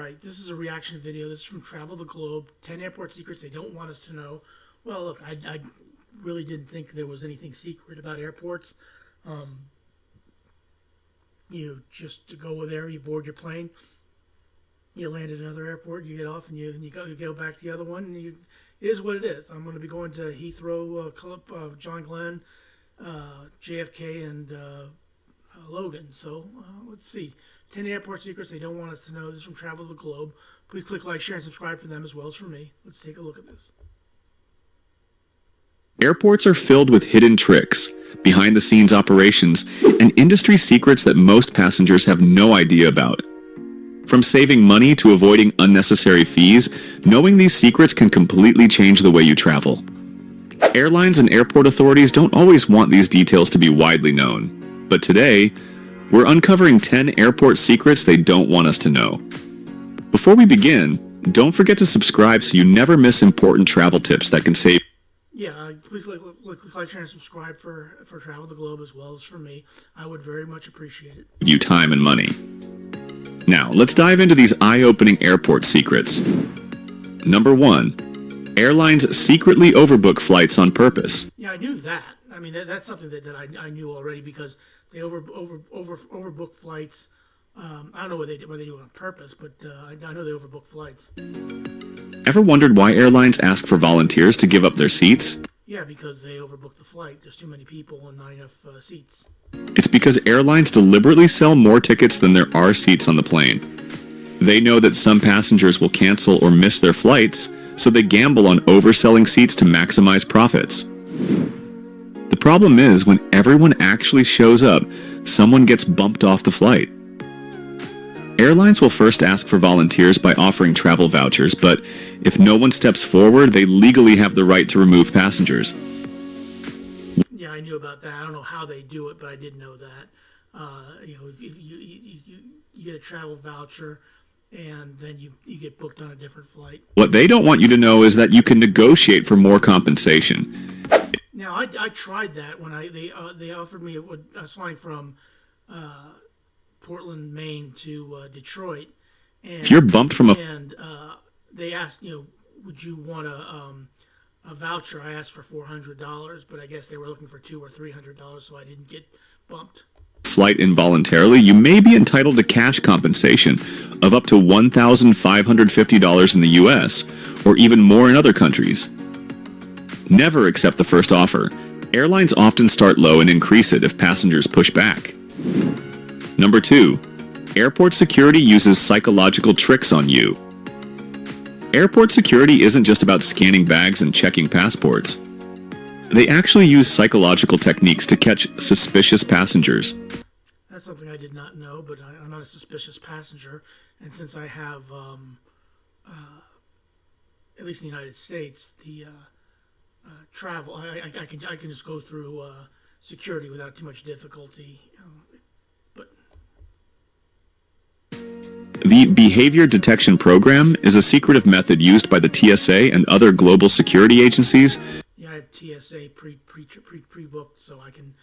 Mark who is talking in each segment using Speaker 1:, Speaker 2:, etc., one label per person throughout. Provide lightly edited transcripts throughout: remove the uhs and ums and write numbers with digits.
Speaker 1: right. This is a reaction video. This is from Travel the Globe. 10 airport secrets they don't want us to know. Well, look, I really didn't think there was anything secret about airports. You just go there, you board your plane, you land at another airport, you get off, and you go back to the other one. And it is what it is. I'm going to be going to Heathrow, John Glenn, JFK, and Logan. So let's see. 10 airport secrets they don't want us to know. This is from Travel the Globe. Please click like, share, and subscribe for them as well as for me. Let's take a look at this.
Speaker 2: Airports are filled with hidden tricks, behind-the-scenes operations, and industry secrets that most passengers have no idea about. From saving money to avoiding unnecessary fees, knowing these secrets can completely change the way you travel. Airlines and airport authorities don't always want these details to be widely known, but today, we're uncovering 10 airport secrets they don't want us to know. Before we begin, don't forget to subscribe so you never miss important travel tips that can save.
Speaker 1: Yeah, please click like, share, and subscribe for Travel the Globe as well as for me. I would very much appreciate it.
Speaker 2: You time and money. Now, let's dive into these eye-opening airport secrets. Number 1. Airlines secretly overbook flights on purpose.
Speaker 1: Yeah, I knew that. I mean, that's something that I knew already because they overbook flights. I don't know whether they do it on purpose, but I know they overbook flights.
Speaker 2: Ever wondered why airlines ask for volunteers to give up their seats?
Speaker 1: Yeah, because they overbook the flight. There's too many people and not enough seats.
Speaker 2: It's because airlines deliberately sell more tickets than there are seats on the plane. They know that some passengers will cancel or miss their flights, so they gamble on overselling seats to maximize profits. The problem is, when everyone actually shows up, someone gets bumped off the flight. Airlines will first ask for volunteers by offering travel vouchers, but if no one steps forward, they legally have the right to remove passengers.
Speaker 1: Yeah, I knew about that. I don't know how they do it, but I did know that. If you get a travel voucher, and then you get booked on a different flight.
Speaker 2: What they don't want you to know is that you can negotiate for more compensation.
Speaker 1: Now, I tried that when they offered me. I was flying from Portland, Maine to Detroit, and
Speaker 2: if you're bumped from
Speaker 1: they asked, would you want a voucher? I asked for $400, but I guess they were looking for $200 or $300, so I didn't get bumped.
Speaker 2: Flight involuntarily, you may be entitled to cash compensation of up to $1,550 in the U.S., or even more in other countries. Never accept the first offer. Airlines often start low and increase it if passengers push back. Number 2. Airport security uses psychological tricks on you. Airport security isn't just about scanning bags and checking passports. They actually use psychological techniques to catch suspicious passengers.
Speaker 1: That's something I did not know, but I'm not a suspicious passenger, and since I have, at least in the United States, the travel, I can just go through security without too much difficulty.
Speaker 2: The Behavior Detection Program is a secretive method used by the TSA and other global security agencies.
Speaker 1: Yeah, I have TSA pre-booked, so I can,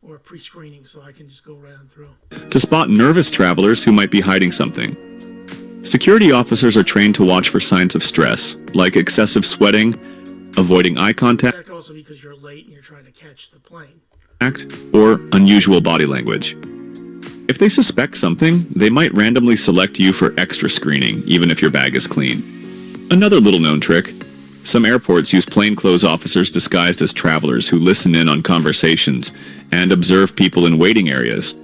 Speaker 1: or pre-screening, so I can just go right on through.
Speaker 2: To spot nervous travelers who might be hiding something. Security officers are trained to watch for signs of stress, like excessive sweating, avoiding eye contact,
Speaker 1: That could also be because you're late and you're trying to catch the plane.
Speaker 2: or unusual body language. If they suspect something, they might randomly select you for extra screening, even if your bag is clean. Another little-known trick. Some airports use plainclothes officers disguised as travelers who listen in on conversations and observe people in waiting areas.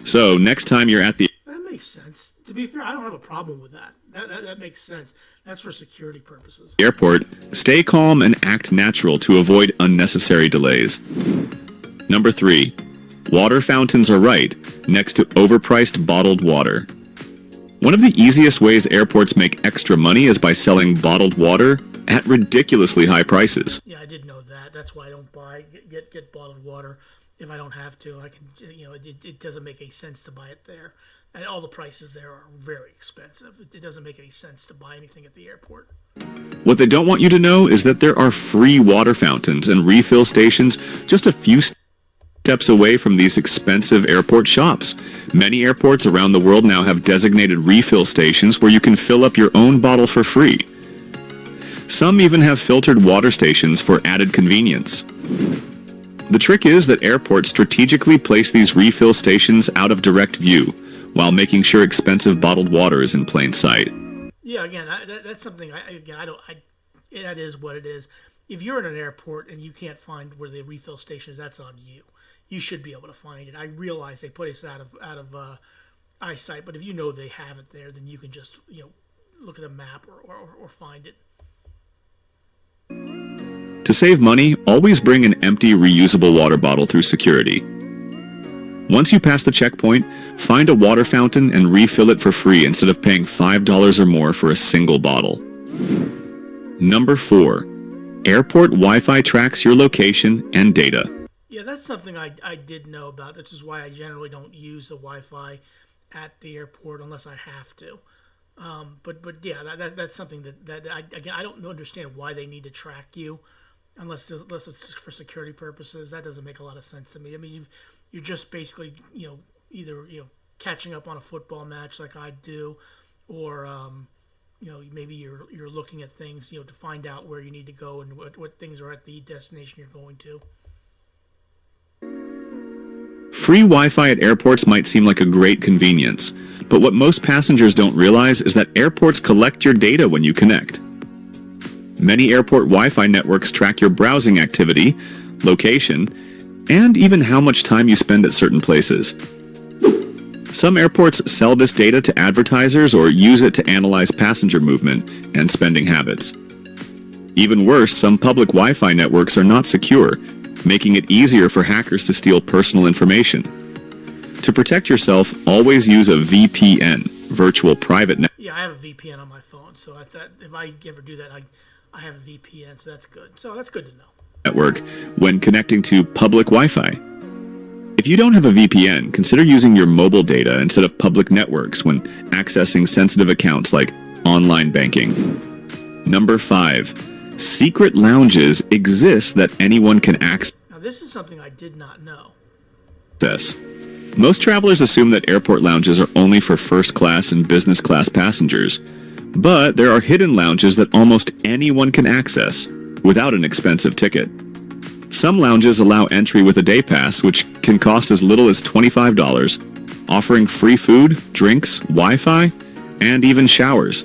Speaker 2: So, next time you're at the
Speaker 1: That makes sense. To be fair, I don't have a problem with that. That makes sense. That's for security purposes.
Speaker 2: airport, stay calm and act natural to avoid unnecessary delays. Number 3. Water fountains are right next to overpriced bottled water. One of the easiest ways airports make extra money is by selling bottled water at ridiculously high prices.
Speaker 1: Yeah, I did know that. That's why I don't get bottled water if I don't have to. I can, it doesn't make any sense to buy it there. And all the prices there are very expensive. It doesn't make any sense to buy anything at the airport.
Speaker 2: What they don't want you to know is that there are free water fountains and refill stations just a few steps away from these expensive airport shops. Many airports around the world now have designated refill stations where you can fill up your own bottle for free. Some even have filtered water stations for added convenience. The trick is that airports strategically place these refill stations out of direct view, while making sure expensive bottled water is in plain sight.
Speaker 1: Yeah, again, that's something. That is what it is. If you're in an airport and you can't find where the refill station is, that's on you. You should be able to find it. I realize they put us out of eyesight, but if you know they have it there, then you can just look at the map or find it.
Speaker 2: To save money, always bring an empty reusable water bottle through security. Once you pass the checkpoint, find a water fountain and refill it for free instead of paying $5 or more for a single bottle. Number 4. Airport Wi-Fi tracks your location and data.
Speaker 1: Yeah, that's something I did know about. This is why I generally don't use the Wi-Fi at the airport unless I have to. But yeah, that's something that I don't understand why they need to track you unless it's for security purposes. That doesn't make a lot of sense to me. I mean, you're just basically either catching up on a football match like I do, or maybe you're looking at things to find out where you need to go and what things are at the destination you're going to.
Speaker 2: Free Wi-Fi at airports might seem like a great convenience, but what most passengers don't realize is that airports collect your data when you connect. Many airport Wi-Fi networks track your browsing activity, location, and even how much time you spend at certain places. Some airports sell this data to advertisers or use it to analyze passenger movement and spending habits. Even worse, some public Wi-Fi networks are not secure, making it easier for hackers to steal personal information. To protect yourself, always use a VPN, virtual private network.
Speaker 1: Yeah, I have a VPN on my phone, so if I ever do that, I have a VPN, so that's good. So that's good to know.
Speaker 2: Network when connecting to public Wi-Fi. If you don't have a VPN, consider using your mobile data instead of public networks when accessing sensitive accounts like online banking. Number 5. Secret lounges exist that anyone can access.
Speaker 1: Now this is something I did not know.
Speaker 2: Most travelers assume that airport lounges are only for first class and business class passengers, but there are hidden lounges that almost anyone can access without an expensive ticket. Some lounges allow entry with a day pass, which can cost as little as $25, offering free food, drinks, Wi-Fi, and even showers.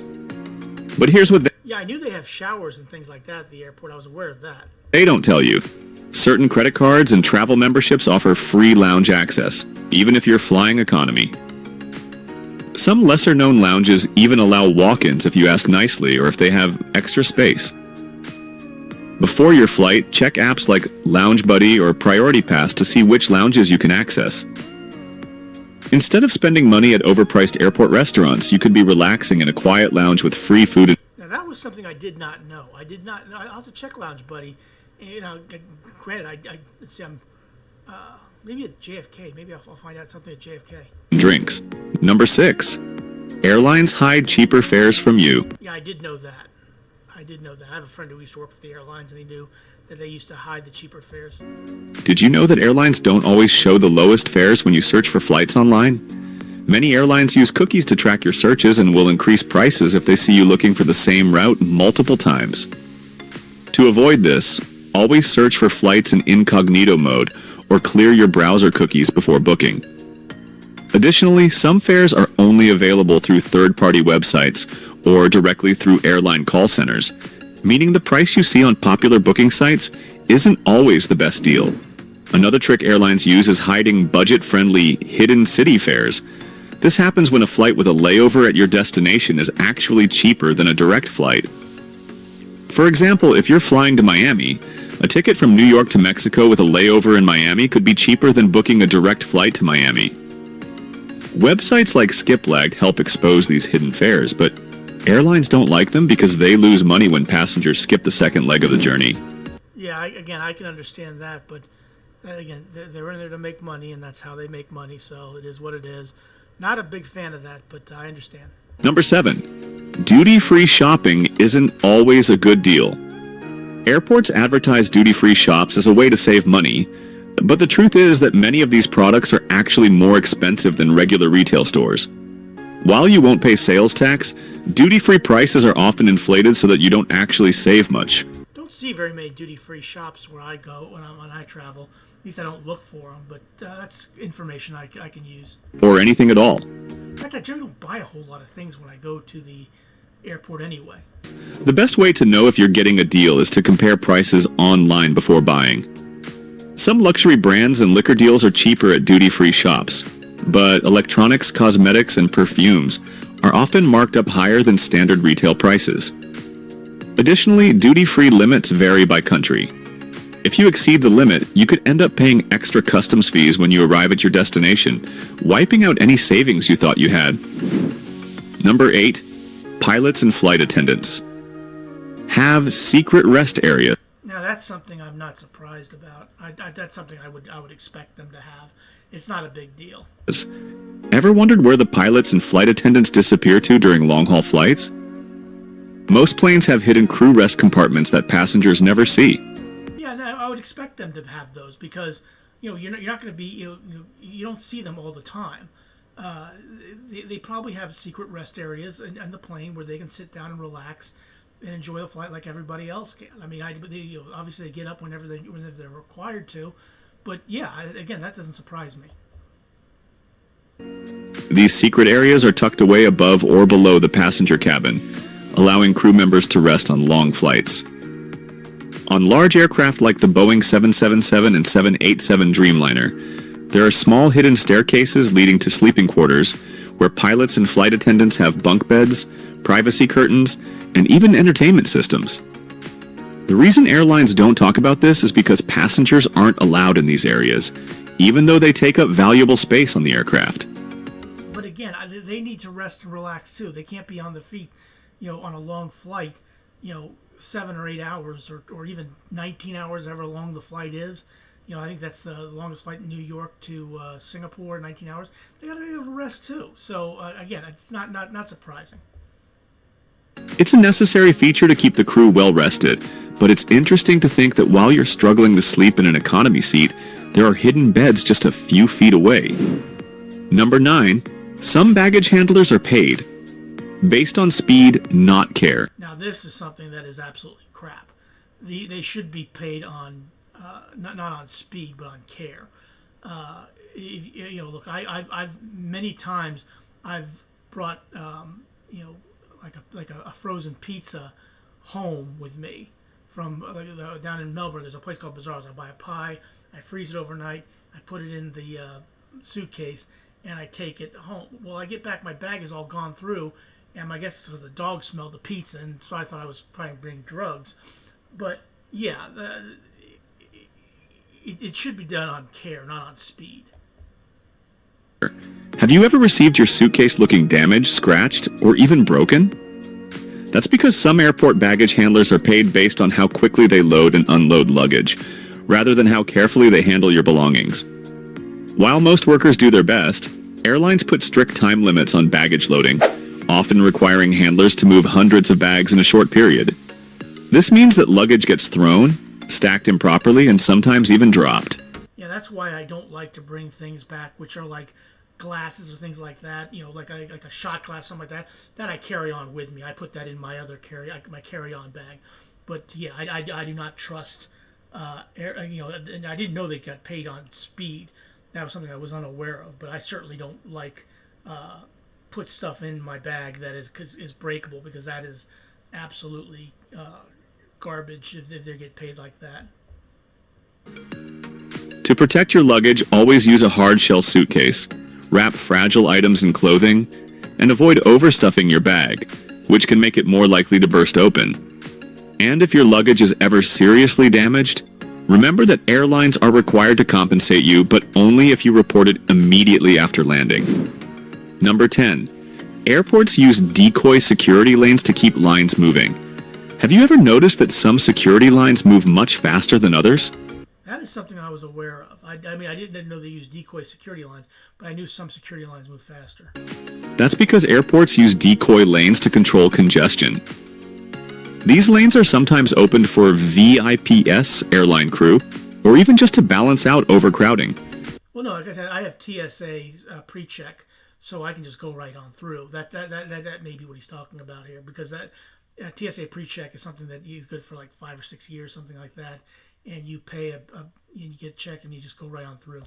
Speaker 2: But here's what
Speaker 1: Yeah, I knew they have showers and things like that at the airport. I was aware of that.
Speaker 2: they don't tell you. Certain credit cards and travel memberships offer free lounge access, even if you're flying economy. Some lesser-known lounges even allow walk-ins if you ask nicely or if they have extra space. Before your flight, check apps like LoungeBuddy or Priority Pass to see which lounges you can access. Instead of spending money at overpriced airport restaurants, you could be relaxing in a quiet lounge with free food.
Speaker 1: Now that was something I did not know. I did not know. I'll have to check LoungeBuddy. Granted, let's see, I'm maybe at JFK. Maybe I'll find out something at JFK.
Speaker 2: Drinks. Number 6. Airlines hide cheaper fares from you.
Speaker 1: Yeah, I did know that. I have a friend who used to work for the airlines, and he knew that they used to hide the cheaper fares.
Speaker 2: Did you know that airlines don't always show the lowest fares when you search for flights online? Many airlines use cookies to track your searches and will increase prices if they see you looking for the same route multiple times. To avoid this, always search for flights in incognito mode or clear your browser cookies before booking. Additionally, some fares are only available through third-party websites or directly through airline call centers, meaning the price you see on popular booking sites isn't always the best deal. Another trick airlines use is hiding budget-friendly hidden city fares. This happens when a flight with a layover at your destination is actually cheaper than a direct flight. For example, if you're flying to Miami, a ticket from New York to Mexico with a layover in Miami could be cheaper than booking a direct flight to Miami. Websites like Skiplagged help expose these hidden fares, but airlines don't like them because they lose money when passengers skip the second leg of the journey.
Speaker 1: Yeah, I can understand that, but again, they're in there to make money, and that's how they make money, so it is what it is. Not a big fan of that, but I understand.
Speaker 2: Number 7. Duty-free shopping isn't always a good deal. Airports advertise duty-free shops as a way to save money, But the truth is that many of these products are actually more expensive than regular retail stores. While you won't pay sales tax, duty-free prices are often inflated so that you don't actually save much.
Speaker 1: Don't see very many duty-free shops where I go when I travel. At least I don't look for them, but that's information I can use.
Speaker 2: Or anything at all.
Speaker 1: In fact, I generally don't buy a whole lot of things when I go to the airport anyway.
Speaker 2: The best way to know if you're getting a deal is to compare prices online before buying. Some luxury brands and liquor deals are cheaper at duty-free shops, but electronics, cosmetics, and perfumes are often marked up higher than standard retail prices. Additionally, duty-free limits vary by country. If you exceed the limit, you could end up paying extra customs fees when you arrive at your destination, wiping out any savings you thought you had. Number 8. Pilots and flight attendants have secret rest areas.
Speaker 1: Now that's something I'm not surprised about. That's something I would expect them to have. It's not a big deal.
Speaker 2: Ever wondered where the pilots and flight attendants disappear to during long-haul flights? Most planes have hidden crew rest compartments that passengers never see.
Speaker 1: Yeah, no, I would expect them to have those because you're not going to be you don't see them all the time. They probably have secret rest areas in the plane where they can sit down and relax and enjoy the flight like everybody else can. I mean, obviously they get up whenever they're required to, but yeah, again, that doesn't surprise me.
Speaker 2: These secret areas are tucked away above or below the passenger cabin, allowing crew members to rest on long flights. On large aircraft like the Boeing 777 and 787 Dreamliner, there are small hidden staircases leading to sleeping quarters where pilots and flight attendants have bunk beds, privacy curtains, and even entertainment systems. The reason airlines don't talk about this is because passengers aren't allowed in these areas, even though they take up valuable space on the aircraft.
Speaker 1: But again, they need to rest and relax too. They can't be on their feet, on a long flight, 7 or 8 hours or even 19 hours, however long the flight is. I think that's the longest flight in New York to Singapore, 19 hours. They got to be able to rest too. So again, it's not surprising.
Speaker 2: It's a necessary feature to keep the crew well rested, but it's interesting to think that while you're struggling to sleep in an economy seat, there are hidden beds just a few feet away. Number 9. Some baggage handlers are paid based on speed, not care.
Speaker 1: Now this is something that is absolutely crap. They should be paid on not on speed but on care. Look, I've many times I've brought like a frozen pizza home with me from down in Melbourne. There's a place called Bazaars. I buy a pie, I freeze it overnight, I put it in the suitcase, and I take it home. Well, I get back, my bag is all gone through, and I guess it's because the dog smelled the pizza, and so I thought I was trying to bring drugs. But yeah, it should be done on care, not on speed.
Speaker 2: Have you ever received your suitcase looking damaged, scratched, or even broken? That's because some airport baggage handlers are paid based on how quickly they load and unload luggage, rather than how carefully they handle your belongings. While most workers do their best, airlines put strict time limits on baggage loading, often requiring handlers to move hundreds of bags in a short period. This means that luggage gets thrown, stacked improperly, and sometimes even dropped.
Speaker 1: Yeah, that's why I don't like to bring things back which are like glasses or things like that, like a shot glass, something like that I carry on with me. I put that in my other my carry-on bag. But yeah, I do not trust and I didn't know they got paid on speed. That was something I was unaware of, but I certainly don't like put stuff in my bag that is breakable, because that is absolutely garbage if they get paid like that.
Speaker 2: To protect your luggage, always use a hard shell suitcase. Wrap fragile items in clothing, and avoid overstuffing your bag, which can make it more likely to burst open. And if your luggage is ever seriously damaged, remember that airlines are required to compensate you, but only if you report it immediately after landing. Number 10. Airports use decoy security lanes to keep lines moving. Have you ever noticed that some security lines move much faster than others?
Speaker 1: That is something I was aware of. I didn't know they used decoy security lines, but I knew some security lines move faster.
Speaker 2: That's because airports use decoy lanes to control congestion. These lanes are sometimes opened for VIPs airline crew or even just to balance out overcrowding.
Speaker 1: Well, no, like I said, I have TSA pre-check, so I can just go right on through. That may be what he's talking about here, because that TSA pre-check is something that is good for like 5 or 6 years, something like that, and you pay you get a check and you just go right on through.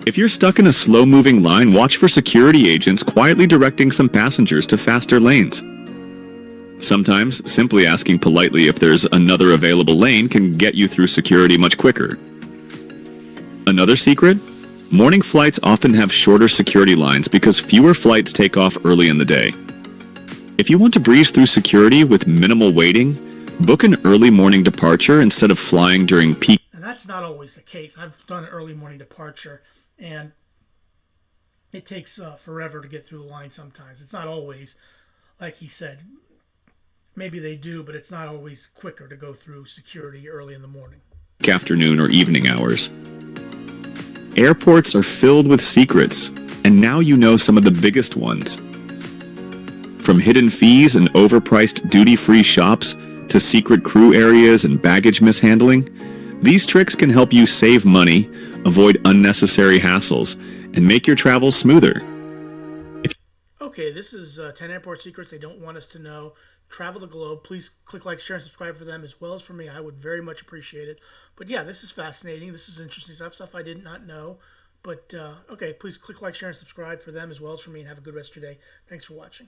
Speaker 2: If you're stuck in a slow-moving line, watch for security agents quietly directing some passengers to faster lanes. Sometimes, simply asking politely if there's another available lane can get you through security much quicker. Another secret? Morning flights often have shorter security lines because fewer flights take off early in the day. If you want to breeze through security with minimal waiting, book an early morning departure instead of flying during peak.
Speaker 1: And that's not always the case. I've done an early morning departure, and it takes forever to get through the line sometimes. It's not always, like he said. Maybe they do, but it's not always quicker to go through security early in the morning.
Speaker 2: Afternoon or evening hours. Airports are filled with secrets, and now you know some of the biggest ones. From hidden fees and overpriced duty-free shops to secret crew areas and baggage mishandling, these tricks can help you save money, avoid unnecessary hassles, and make your travels smoother.
Speaker 1: Okay, this is 10 airport secrets they don't want us to know. Travel the globe. Please click like, share, and subscribe for them as well as for me. I would very much appreciate it. But yeah, this is fascinating. This is interesting stuff I did not know. But okay, please click like, share, and subscribe for them as well as for me, and have a good rest of your day. Thanks for watching.